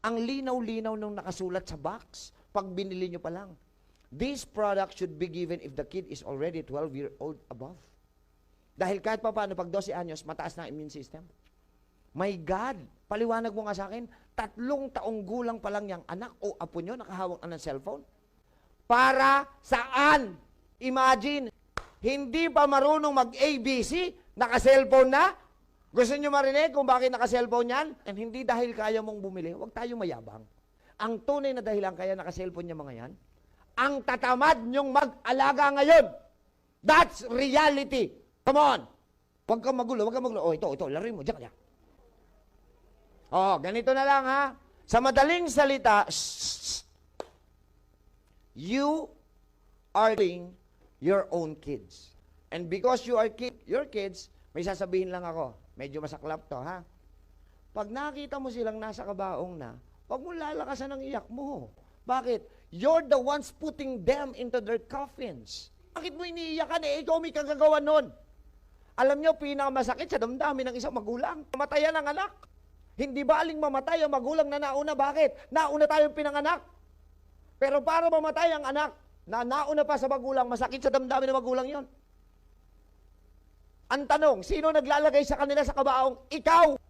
Ang linaw-linaw nung nakasulat sa box, pag binili nyo pa lang. This product should be given if the kid is already 12-year-old above. Dahil kahit pa paano, pag 12 anyos, mataas na immune system. My God, paliwanag mo nga sa akin, 3 taong gulang pa lang yung anak o apo nyo nakahawak na ng cellphone. Para saan? Imagine, hindi pa marunong mag-ABC, naka-cellphone na. Gusto nyo marinig kung bakit naka-cellphone yan? And hindi dahil kaya mong bumili, huwag tayo mayabang. Ang tunay na dahilan kaya naka-cellphone niya mga yan, ang tatamad nyong mag-alaga ngayon. That's reality. Come on. Huwag kang magulo, huwag kang magulo. Oh, ito, laruin mo, diyan ka. Oh, ganito na lang ha. Sa madaling salita, you are doing your own kids. And because you are your kids, may sasabihin lang ako, medyo masaklap to ha. Pag nakita mo silang nasa kabaong na, huwag mo lalakasan ang iyak mo. Bakit? You're the ones putting them into their coffins. Bakit mo iniiyakan eh? Ikaw may kagagawa nun. Alam nyo, pinakamasakit sa damdamin ng isang magulang. Mamatayan ang anak. Hindi ba aling mamatay ang magulang na nauna? Bakit? Nauna tayong pinanganak. Pero para mamatay ang anak na nauna pa sa magulang, masakit sa damdamin ng magulang yon. Ang tanong, sino naglalagay sa kanila sa kabaong? Ikaw!